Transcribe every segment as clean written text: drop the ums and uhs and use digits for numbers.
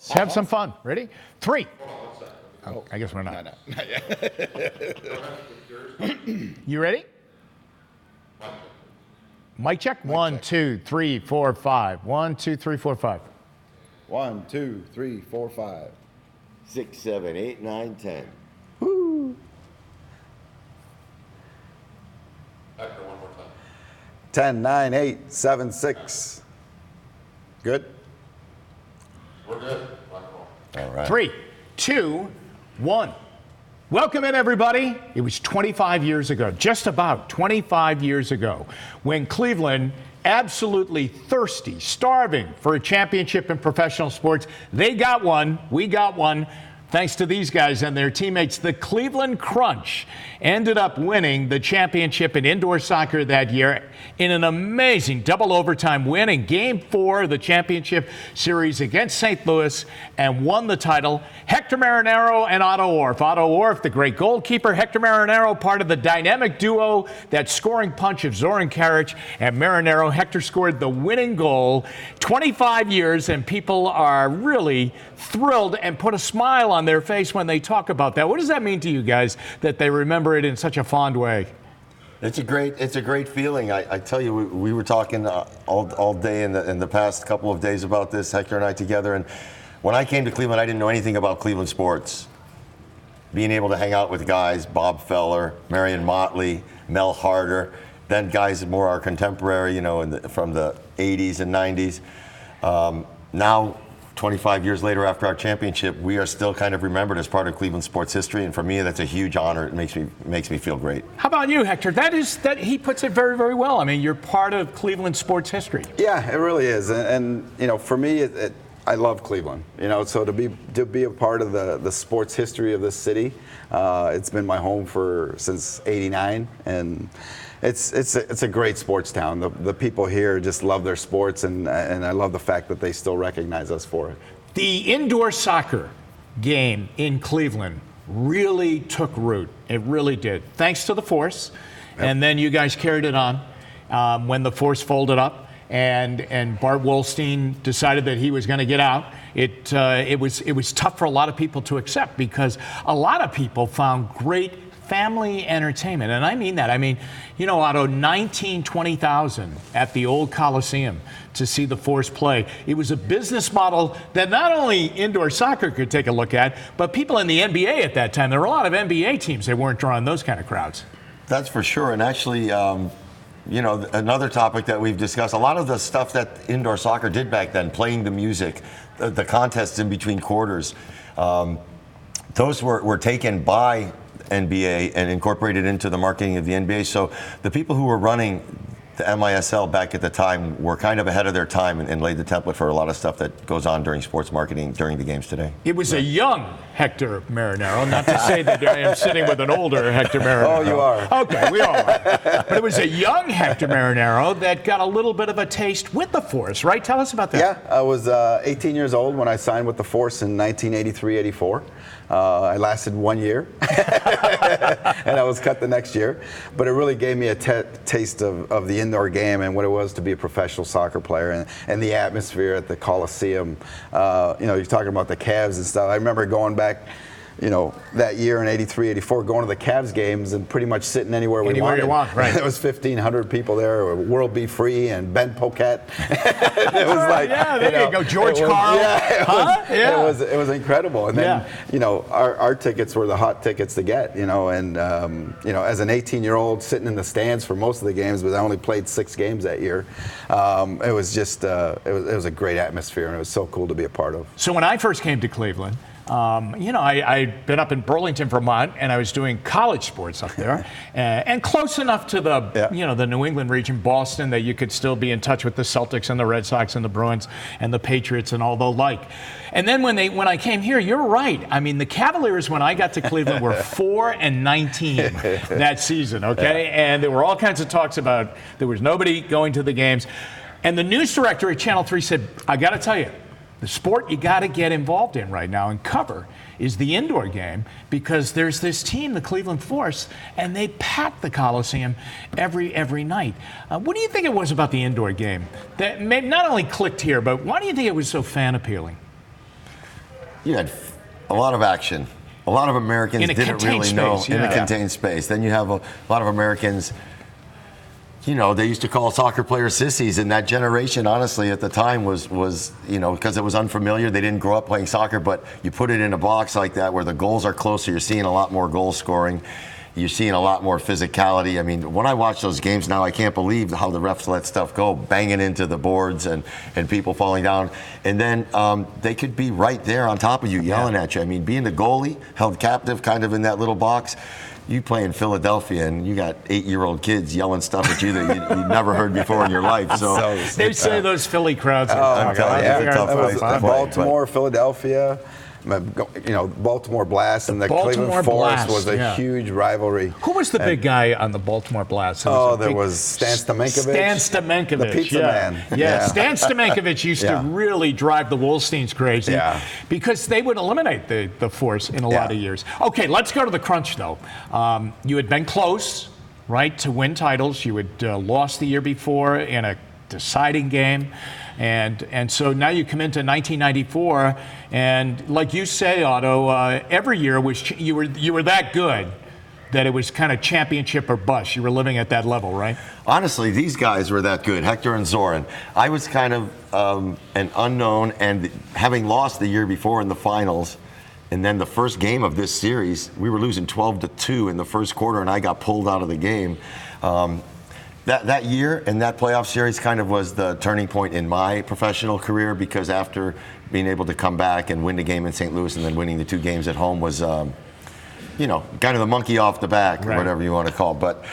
Let's have some fun. Ready? 3. Oh, I guess we're not. No, not yet. You ready? Mic check. 1, 2, 3, 4, 5. 1, 2, 3, 4, 5. 1, 2, 3, 4, 5. 6, 7, 8, 9, 10. Woo! Hector, one more time. 10, 9, 8, 7, 6. Good? We're good. Rock and roll. All right. 3, 2, 1. Welcome in, everybody. It was 25 years ago, just about 25 years ago, when Cleveland, absolutely thirsty, starving for a championship in professional sports, they got one. We got one. Thanks to these guys and their teammates, the Cleveland Crunch ended up winning the championship in indoor soccer that year in an amazing double overtime win in Game 4 of the championship series against St. Louis and won the title. Hector Marinaro and Otto. Otto, the great goalkeeper. Hector Marinaro, part of the dynamic duo, that scoring punch of Zoran Karic and Marinaro. Hector scored the winning goal. 25 years, and people are really thrilled and put a smile on their face when they talk about that. What does that mean to you guys that they remember it in such a fond way? It's a great feeling. I tell you, we were talking all day in the past couple of days about this, Hector and I together. And when I came to Cleveland, I didn't know anything about Cleveland sports. Being able to hang out with guys, Bob Feller, Marion Motley, Mel Harder, then guys more our contemporary, from the 80s and 90s. Now, 25 years later after our championship, we are still kind of remembered as part of Cleveland sports history, and for me, that's a huge honor. It makes me feel great. How about you, Hector? That he puts it very, very well. I mean, you're part of Cleveland sports history. Yeah, it really is, and for me, I love Cleveland. So to be a part of the sports history of this city, it's been my home since '89, and it's a great sports town. The people here just love their sports, and I love the fact that they still recognize us for it. The indoor soccer game in Cleveland really took root. It really did. Thanks to the Force. Yep. And then you guys carried it on when the Force folded up and Bart Wolstein decided that he was going to get out. It was tough for a lot of people to accept because a lot of people found great family entertainment, and I mean that. I mean, Otto, 20,000 at the old Coliseum to see the Force play. It was a business model that not only indoor soccer could take a look at, but people in the NBA at that time. There were a lot of NBA teams that weren't drawing those kind of crowds. That's for sure, and actually, another topic that we've discussed, a lot of the stuff that indoor soccer did back then, playing the music, the contests in between quarters, those were taken by NBA and incorporated into the marketing of the NBA. So the people who were running the MISL back at the time were kind of ahead of their time and laid the template for a lot of stuff that goes on during sports marketing during the games today. It was a young Hector Marinaro, not to say that I am sitting with an older Hector Marinaro. Oh, you are. Okay, we all are. But it was a young Hector Marinaro that got a little bit of a taste with the Force, right? Tell us about that. Yeah, I was 18 years old when I signed with the Force in 1983-84. I lasted 1 year, and I was cut the next year. But it really gave me a taste of the indoor game and what it was to be a professional soccer player and the atmosphere at the Coliseum. You're talking about the Cavs and stuff. I remember going back, that year in '83-84, going to the Cavs games and pretty much sitting anywhere we wanted. You want, right? There was 1,500 people there. World Be Free and Ben Poquette. It was like, yeah, there you go, George Karl. Yeah, it was incredible. And then, our tickets were the hot tickets to get. And as an 18-year-old sitting in the stands for most of the games, but I only played 6 games that year. It was just it was a great atmosphere, and it was so cool to be a part of. So when I first came to Cleveland, I'd been up in Burlington, Vermont, and I was doing college sports up there, and close enough to the New England region, Boston, that you could still be in touch with the Celtics and the Red Sox and the Bruins and the Patriots and all the like. And then when I came here, you're right. I mean, the Cavaliers, when I got to Cleveland, were 4-19 that season, okay? Yeah. And there were all kinds of talks about there was nobody going to the games. And the news director at Channel 3 said, I got to tell you, the sport you got to get involved in right now and cover is the indoor game, because there's this team, the Cleveland Force, and they pack the Coliseum every night. What do you think it was about the indoor game that not only clicked here, but why do you think it was so fan appealing? you had a lot of action. A lot of Americans In a didn't contained really know space, in a yeah. contained space. Then you have a lot of Americans. You know, they used to call soccer players sissies, and that generation, honestly, at the time was because it was unfamiliar. They didn't grow up playing soccer, but you put it in a box like that where the goals are closer. You're seeing a lot more goal scoring. You're seeing a lot more physicality. I mean, when I watch those games now, I can't believe how the refs let stuff go, banging into the boards and people falling down. And then they could be right there on top of you, yelling at you. I mean, being the goalie, held captive kind of in that little box. You play in Philadelphia and you got 8-year-old kids yelling stuff at you that you never heard before in your life. So They say those Philly crowds are I'm telling you, it's a tough place to play. Baltimore, Philadelphia, Baltimore Blast, and the Baltimore Cleveland Forest Blast, was a huge rivalry. Who was the big guy on the Baltimore Blast? There was Stan Stamenkovich. Stan Stamenkovich. The pizza man. Yeah, Stan Stamenkovich used to really drive the Wolsteins crazy because they would eliminate the Force in a lot of years. Okay, let's go to the crunch, though. You had been close, right, to win titles. You had lost the year before in a deciding game. And so now you come into 1994, and like you say, Otto, every year you were that good that it was kind of championship or bust. You were living at that level, right? Honestly, these guys were that good, Hector and Zoran. I was kind of an unknown, and having lost the year before in the finals, and then the first game of this series, we were losing 12-2 in the first quarter, and I got pulled out of the game. That year and that playoff series kind of was the turning point in my professional career, because after being able to come back and win the game in St. Louis and then winning the 2 games at home was, kind of the monkey off the back, or whatever you want to call it. But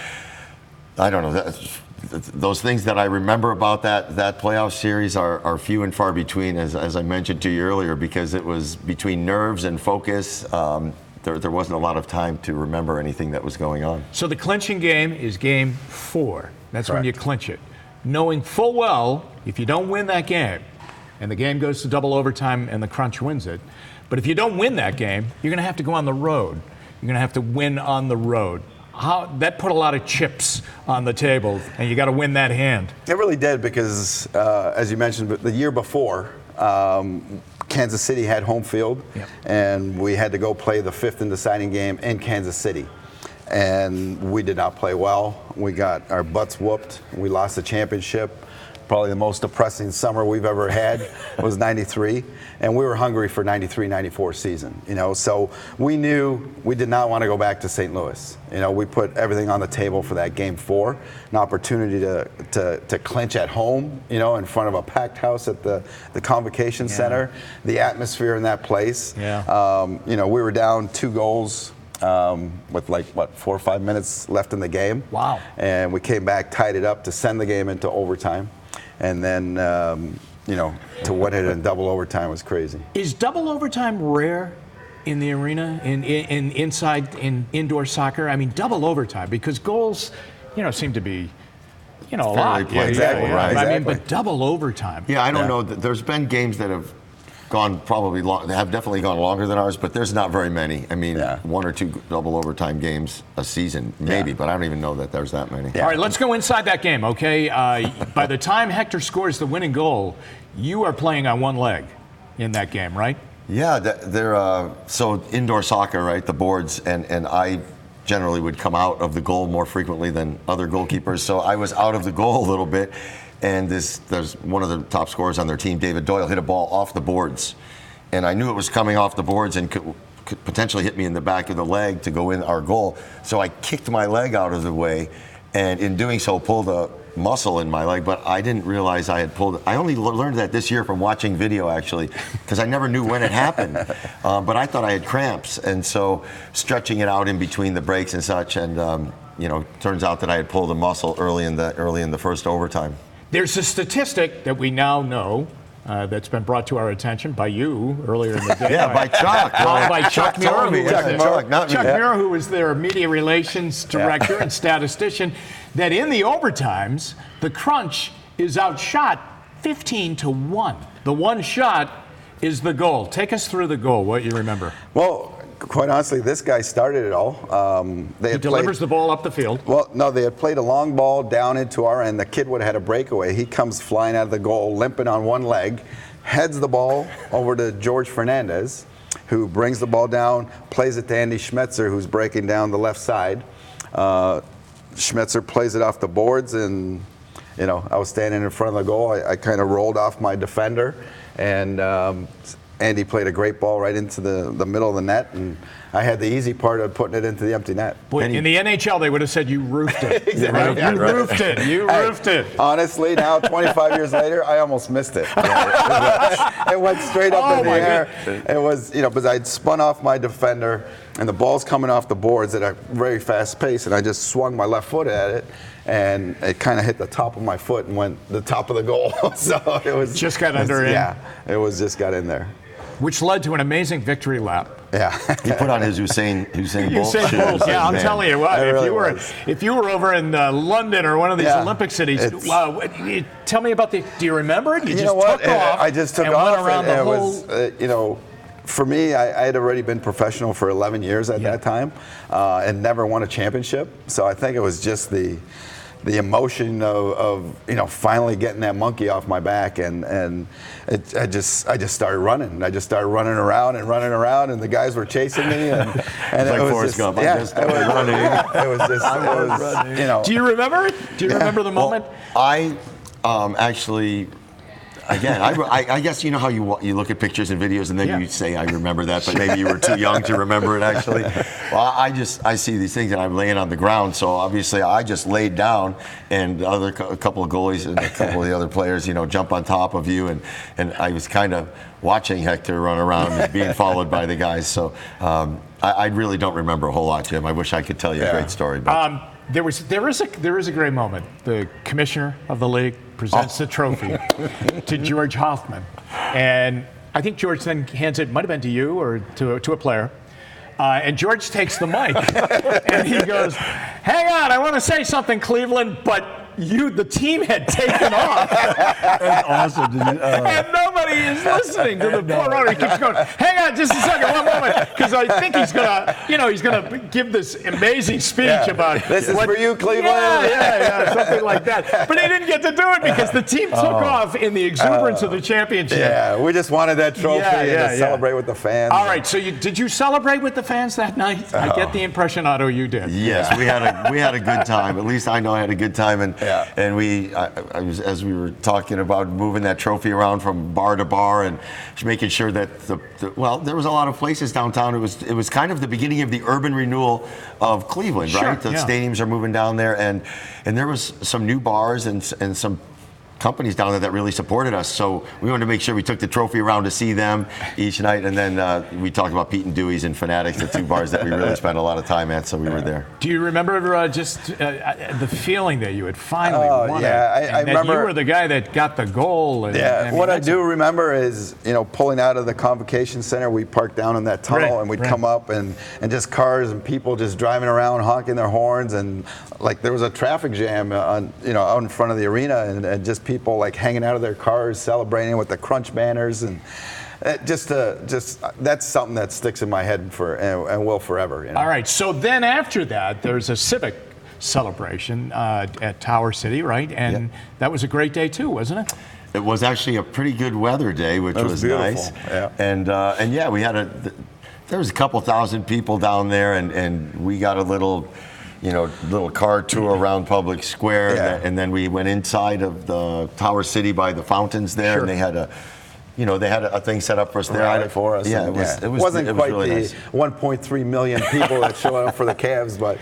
I don't know. Those things that I remember about that playoff series are few and far between, as I mentioned to you earlier, because it was between nerves and focus. There wasn't a lot of time to remember anything that was going on. So the clinching game is game 4. That's when Correct. you clinch it. Knowing full well, if you don't win that game, and the game goes to double overtime and the crunch wins it, but if you don't win that game, you're going to have to go on the road. You're going to have to win on the road. That put a lot of chips on the table, and you got to win that hand. It really did, because, as you mentioned, the year before, Kansas City had home field, and we had to go play the 5th and deciding game in Kansas City. And we did not play well. We got our butts whooped. We lost the championship. Probably the most depressing summer we've ever had was '93. And we were hungry for '93-'94 season. So we knew we did not want to go back to St. Louis. We put everything on the table for that game 4, an opportunity to clinch at home, in front of a packed house at the Convocation Center, the atmosphere in that place. We were down 2 goals. With 4 or 5 minutes left in the game. Wow. And we came back, tied it up to send the game into overtime. And then, to win it in double overtime was crazy. Is double overtime rare in the arena, in indoor soccer? I mean, double overtime, because goals, seem to be, a lot. Played. Exactly. Right. I mean, but double overtime. Yeah, I don't know. There's been games that have gone probably long. They have definitely gone longer than ours, but there's not very many. I mean, 1 or 2 double overtime games a season, maybe, but I don't even know that there's that many. All right, let's go inside that game, okay? By the time Hector scores the winning goal, you are playing on one leg in that game, right? Yeah, they're so indoor soccer, right? The boards, and I generally would come out of the goal more frequently than other goalkeepers, so I was out of the goal a little bit. And there's one of the top scorers on their team, David Doyle, hit a ball off the boards. And I knew it was coming off the boards and could potentially hit me in the back of the leg to go in our goal. So I kicked my leg out of the way, and in doing so pulled a muscle in my leg, but I didn't realize I had pulled it. I only learned that this year from watching video, actually, because I never knew when it happened. But I thought I had cramps, and so stretching it out in between the breaks and such, and turns out that I had pulled a muscle early in the first overtime. There's a statistic that we now know that's been brought to our attention by you earlier in the day. By Chuck. By Chuck Muir, Chuck Muir, who was their media relations director and statistician, that in the overtimes, the crunch is outshot 15-1. The one shot is the goal. Take us through the goal, what you remember. Well, quite honestly, this guy started it all. He delivers the ball up the field. Well, no, they had played a long ball down into our end. The kid would have had a breakaway. He comes flying out of the goal, limping on one leg, heads the ball over to George Fernandez. who brings the ball down, plays it to Andy Schmetzer, who's breaking down the left side. Schmetzer plays it off the boards, and I was standing in front of the goal. I kind of rolled off my defender, and Andy played a great ball right into the middle of the net, and I had the easy part of putting it into the empty net. Boy, in the NHL, they would have said you roofed it. Exactly. Right? You roofed it. You roofed it. Honestly, now 25 years later, I almost missed it. It went straight up in the air. It was, because I'd spun off my defender, and the ball's coming off the boards at a very fast pace, and I just swung my left foot at it, and it kind of hit the top of my foot and went the top of the goal. So it was just got under in. Yeah, it was just got in there. Which led to an amazing victory lap. Yeah. He put on his Usain Bolt Usain shoes. Bolt. Yeah, I'm telling you what. Really if you were over in London or one of these Olympic cities, tell me about do you remember it? You just took off. I just took and off. Went around the whole. Was, for me, I had already been professional for 11 years at that time, and never won a championship. So I think it was just the emotion of finally getting that monkey off my back, and I just started running. I just started running around, and the guys were chasing me, and it was Forrest Gump. Yeah, it was running. Do you remember it? Do you remember the moment? Well, I actually. Again, I guess you know how you look at pictures and videos and then you say I remember that, but maybe you were too young to remember it actually. Well, I see these things and I'm laying on the ground, so obviously I just laid down, and a couple of goalies and a couple of the other players, jump on top of you, and I was kind of watching Hector run around and being followed by the guys. So I really don't remember a whole lot, Jim. I wish I could tell you a great story. But. There is a great moment. The commissioner of the league presents the trophy to George Hoffman, and I think George then hands it. Might have been to you or to a player, and George takes the mic and he goes, "Hang on, I want to say something, Cleveland, but." The team had taken off. That's awesome. And nobody is listening to the poor runner. He keeps going, hang on just a second, one moment. Because I think he's gonna give this amazing speech about this is for you, Cleveland. Yeah, something like that. But he didn't get to do it because the team took off in the exuberance of the championship. Yeah, we just wanted that trophy and to celebrate with the fans. All right, so did you celebrate with the fans that night? I get the impression, Otto, you did. Yes, we had a good time. At least I know I had a good time, and I was, as we were talking about moving that trophy around from bar to bar and making sure that there was a lot of places downtown. It was kind of the beginning of the urban renewal of Cleveland, right? The stadiums are moving down there, and there was some new bars and some companies down there that really supported us. So we wanted to make sure we took the trophy around to see them each night. And then we talked about Pete and Dewey's and Fanatics, the two bars that we really spent a lot of time at. So we were there. Do you remember the feeling that you had finally won it? I remember. You were the guy that got the goal. What I do remember is, pulling out of the Convocation Center, we parked down in that tunnel and we'd come up and just cars and people just driving around honking their horns, and like there was a traffic jam out in front of the arena, and just people like hanging out of their cars celebrating with the Crunch banners, and just that's something that sticks in my head and will forever. All right, so then after that there's a civic celebration at Tower City, right? And that was a great day too, wasn't it? It was actually a pretty good weather day, which was nice. Yeah. And we had there was a couple thousand people down there, and we got a little car tour around Public Square, and then we went inside of the Tower City by the fountains there, and they had a thing set up for us there. Right for us. Yeah, it wasn't quite really the nice. 1.3 million people that showed up for the Cavs, but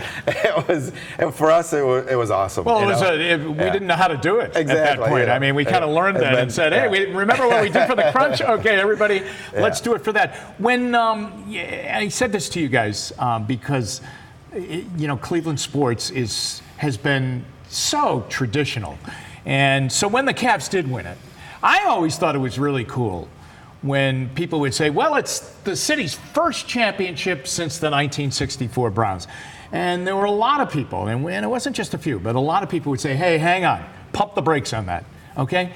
for us it was awesome. Well, we didn't know how to do it at that point. I mean, we kind of learned that and said, hey, we remember what we did for the Crunch? Okay, everybody, let's do it for that. When I said this to you guys because Cleveland sports has been so traditional. And so when the Cavs did win it, I always thought it was really cool when people would say, well, it's the city's first championship since the 1964 Browns. And there were a lot of people, and it wasn't just a few, but a lot of people would say, hey, hang on, pump the brakes on that, okay?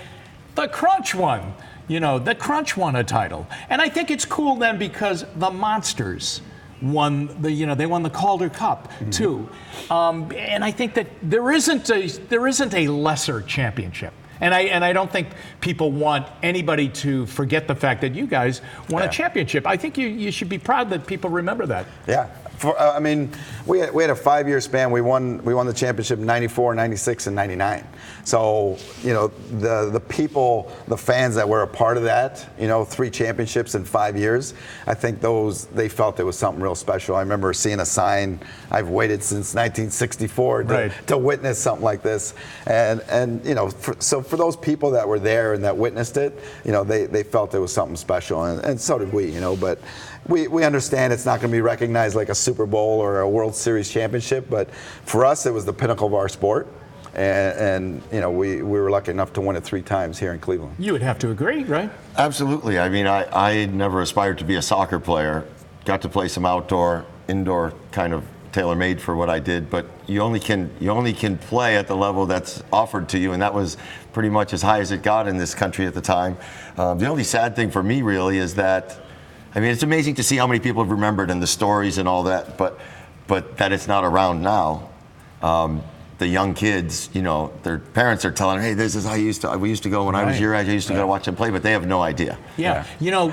The Crunch won, the Crunch won a title. And I think it's cool then because the Monsters won they won the Calder Cup too, and I think that there isn't a lesser championship And I don't think people want anybody to forget the fact that you guys won a championship. I think you should be proud that people remember that. Yeah. I mean, we had a 5-year span. We won the championship in 94, 96, and 99. So, you know, the people, the fans that were a part of that, you know, 3 championships in 5 years, I think they felt it was something real special. I remember seeing a sign, I've waited since 1964 to witness something like this. And you know, so for those people that were there and that witnessed it, you know, they felt it was something special. And so did we, you know, but we understand it's not going to be recognized like a Super Bowl or a World Series championship, but for us, it was the pinnacle of our sport. And you know, we were lucky enough to win it 3 times here in Cleveland. You would have to agree, right? Absolutely. I mean, I never aspired to be a soccer player. Got to play some outdoor, indoor, kind of tailor-made for what I did. But you only can play at the level that's offered to you, and that was pretty much as high as it got in this country at the time. The only sad thing for me really is that, I mean, it's amazing to see how many people have remembered and the stories and all that, but that it's not around now. The young kids, you know, their parents are telling them, hey, this is how we used to go when I was your age. I used to go watch them play, but they have no idea. Yeah. You know,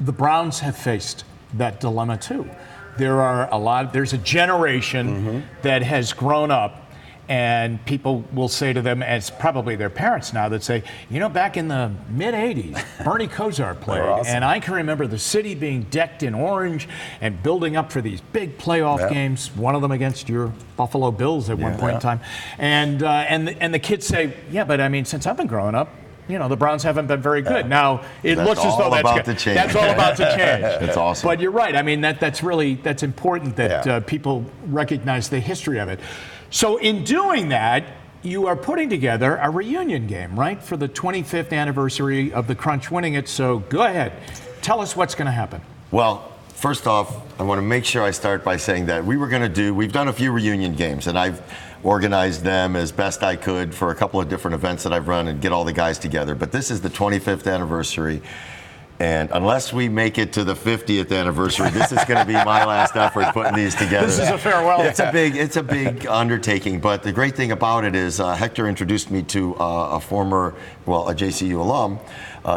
the Browns have faced that dilemma too. There's a generation that has grown up, and people will say to them, and it's probably their parents now, that say, you know, back in the mid-'80s, Bernie Kosar played, and I can remember the city being decked in orange and building up for these big playoff games, one of them against your Buffalo Bills at one point in time. And the kids say, yeah, but I mean, since I've been growing up, you know, the Browns haven't been very good. Now, it looks as though that's all about to change. It's awesome. But you're right. I mean, that's important that people recognize the history of it. So in doing that, you are putting together a reunion game, right, for the 25th anniversary of the Crunch winning it. So go ahead. Tell us what's going to happen. Well, first off, I want to make sure I start by saying that we've done a few reunion games, and I've organized them as best I could for a couple of different events that I've run and get all the guys together. But this is the 25th anniversary. And unless we make it to the 50th anniversary, this is going to be my last effort putting these together. This is a farewell. It's a big undertaking. But the great thing about it is Hector introduced me to a JCU alum,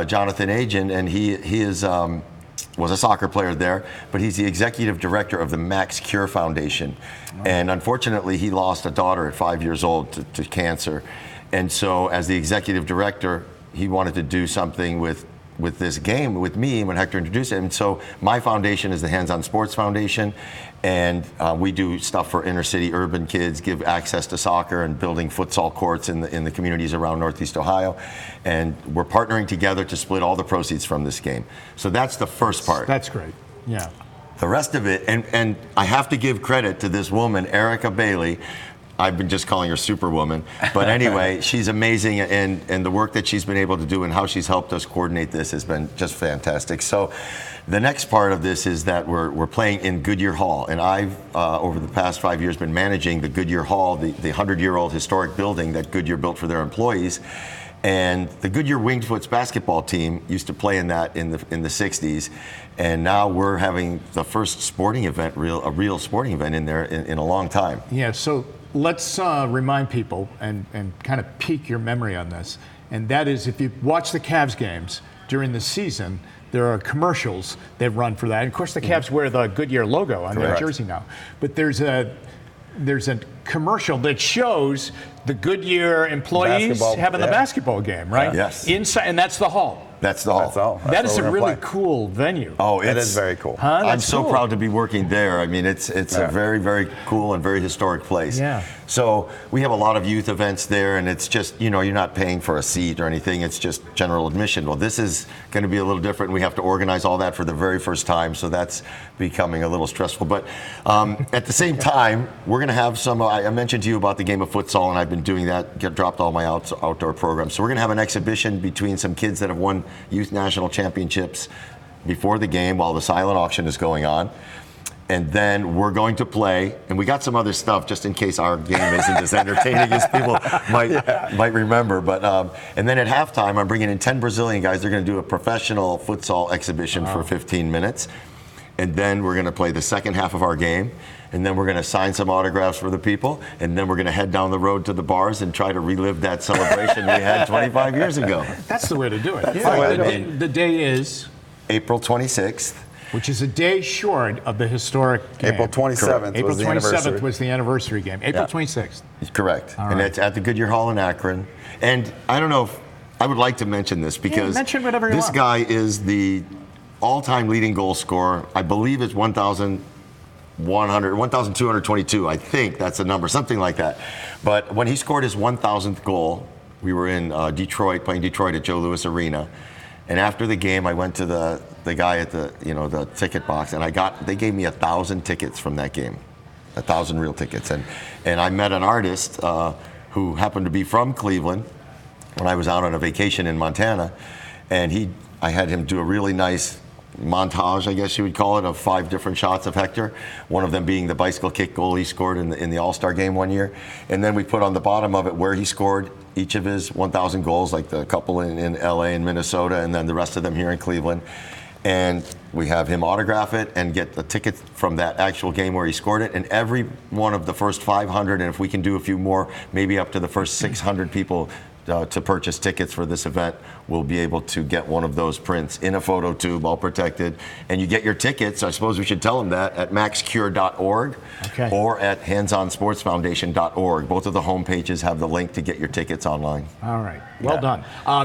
Jonathan Agin, and he was a soccer player there, but he's the executive director of the Max Cure Foundation. And unfortunately, he lost a daughter at 5 years old to cancer. And so as the executive director, he wanted to do something with this game with me when Hector introduced it. And so my foundation is the Hands On Sports Foundation, and we do stuff for inner city urban kids, give access to soccer and building futsal courts in the communities around Northeast Ohio. And we're partnering together to split all the proceeds from this game. So that's the first part. That's great. Yeah. The rest of it, and I have to give credit to this woman, Erica Bailey. I've been just calling her Superwoman. But anyway, she's amazing, and the work that she's been able to do and how she's helped us coordinate this has been just fantastic. So the next part of this is that we're playing in Goodyear Hall. And I've, over the past 5 years, been managing the Goodyear Hall, the 100-year-old historic building that Goodyear built for their employees. And the Goodyear Winged Foots basketball team used to play in that in the 60s. And now we're having the first sporting event, a real sporting event in there in a long time. Yeah, so let's remind people and kind of pique your memory on this. And that is, if you watch the Cavs games during the season, there are commercials that run for that. And of course, the Cavs wear the Goodyear logo on their jersey now. But there's a commercial that shows the Goodyear employees having the basketball game, right? Yes. Inside, and that's the hall. That's the hall. That is a really cool venue. Oh, it is very cool. Huh? I'm so proud to be working there. I mean, it's a very, very cool and very historic place. Yeah. So we have a lot of youth events there, and it's just, you know, you're not paying for a seat or anything. It's just general admission. Well, this is going to be a little different. We have to organize all that for the very first time, so that's becoming a little stressful. But at the same time, we're going to have some, I mentioned to you about the game of futsal, and I've been doing that, dropped all my outdoor programs. So we're going to have an exhibition between some kids that have won youth national championships before the game while the silent auction is going on. And then we're going to play, and we got some other stuff just in case our game isn't as entertaining as people might remember. But and then at halftime, I'm bringing in 10 Brazilian guys. They're going to do a professional futsal exhibition for 15 minutes. and then we're going to play the second half of our game, and then we're going to sign some autographs for the people, and then we're going to head down the road to the bars and try to relive that celebration we had 25 years ago. That's the way to do it. the way to do The day is, April 26th. which is a day short of the historic game. April 27th April was the 27th anniversary. was the anniversary game. April Yeah. 26th. Correct. All And right. it's at the Goodyear Hall in Akron. And I don't know if I would like to mention this because mention whatever you this want. guy is the all-time leading goal scorer. I believe it's 1,222. I think that's the number, something like that. But when he scored his 1,000th goal, we were in Detroit, playing Detroit at Joe Louis Arena. And after the game, I went to the guy at the the ticket box, and they gave me 1,000 tickets from that game, 1,000 real tickets. And I met an artist who happened to be from Cleveland when I was out on a vacation in Montana, and I had him do a really nice montage, I guess you would call it, of 5 different shots of Hector, one of them being the bicycle kick goal he scored in the All-Star game one year. And then we put on the bottom of it where he scored each of his 1,000 goals, like the couple in LA and Minnesota, and then the rest of them here in Cleveland. And we have him autograph it and get the tickets from that actual game where he scored it. And every one of the first 500, and if we can do a few more, maybe up to the first 600 people to purchase tickets for this event, will be able to get one of those prints in a photo tube, all protected. And you get your tickets, I suppose we should tell them that, at maxcure.org or at handsonsportsfoundation.org. Both of the home pages have the link to get your tickets online. All right. Well done.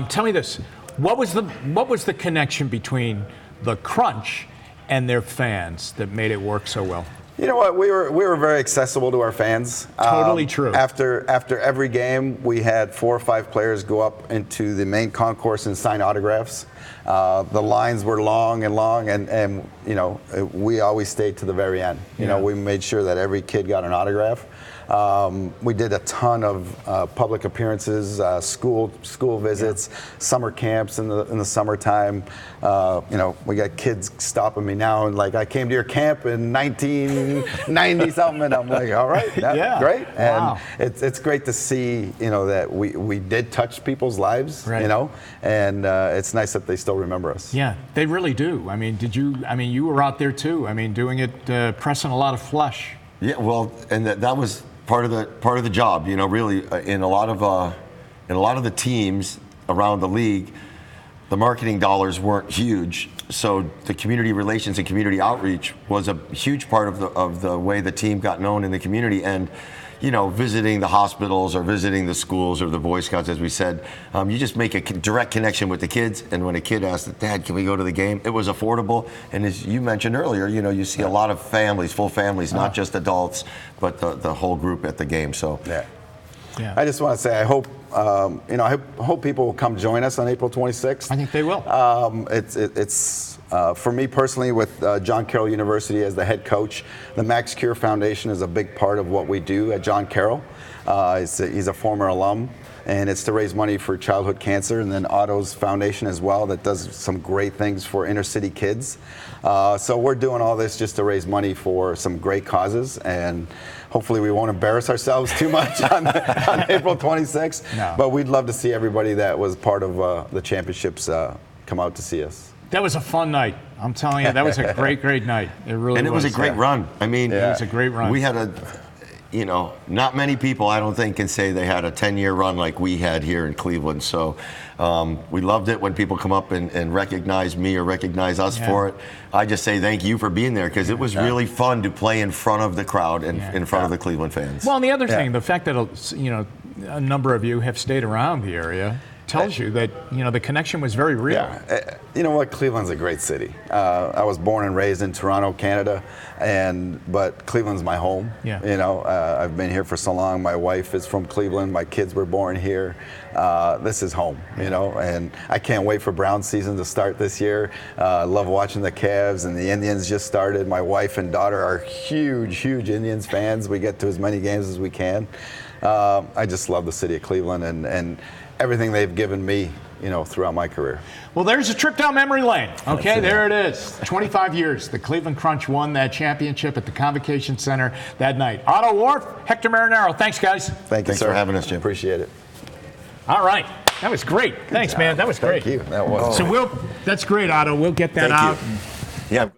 Tell me this. What was the connection between the Crunch and their fans that made it work so well? You know what? We were very accessible to our fans. Totally true. After every game, we had 4 or 5 players go up into the main concourse and sign autographs. The lines were long, and we always stayed to the very end. We made sure that every kid got an autograph. We did a ton of public appearances, school visits, summer camps in the summertime. We got kids stopping me now and like, I came to your camp in 1990 something, and I'm like, all right, that's great. And it's great to see that we did touch people's lives, and it's nice that they still remember us. Yeah, they really do. I mean, you were out there too. I mean, doing it, pressing a lot of flush. Yeah, well, and that was part of the job. Really, in a lot of the teams around the league, the marketing dollars weren't huge. So the community relations and community outreach was a huge part of the way the team got known in the community. And visiting the hospitals or visiting the schools or the Boy Scouts, as we said, you just make a direct connection with the kids. And when a kid asked, Dad, can we go to the game? It was affordable. And as you mentioned earlier, you see a lot of families, full families, not just adults, but the whole group at the game. So, yeah. I just want to say, I hope people will come join us on April 26th. I think they will. It's for me personally, with John Carroll University as the head coach, the Max Cure Foundation is a big part of what we do at John Carroll. He's a former alum, and it's to raise money for childhood cancer, and then Otto's foundation as well that does some great things for inner city kids. So we're doing all this just to raise money for some great causes, and hopefully we won't embarrass ourselves too much on April 26th. No. But we'd love to see everybody that was part of the championships come out to see us. That was a fun night. I'm telling you, that was a great night. It really was. And it was a great run. I mean, it was a great run. We had not many people, I don't think, can say they had a 10-year run like we had here in Cleveland. So we loved it when people come up and recognize me or recognize us for it. I just say thank you for being there, because it was really fun to play in front of the crowd and in front of the Cleveland fans. Well, and the other thing, the fact that a number of you have stayed around the area tells you that the connection was very real. Yeah, you know what? Cleveland's a great city. I was born and raised in Toronto, Canada, but Cleveland's my home. Yeah. I've been here for so long. My wife is from Cleveland. My kids were born here. This is home. And I can't wait for Brown season to start this year. I love watching the Cavs, and the Indians just started. My wife and daughter are huge Indians fans. We get to as many games as we can. I just love the city of Cleveland and everything they've given me, throughout my career. Well, there's a trip down memory lane. Okay, there it is. 25 years. The Cleveland Crunch won that championship at the Convocation Center that night. Otto Wharf, Hector Marinaro. Thanks, guys. Thanks for having us, Jim. Appreciate it. All right. That was great. Thanks, man. That was great. Thank you. That was. So that's great, Otto. We'll get that out. Yeah.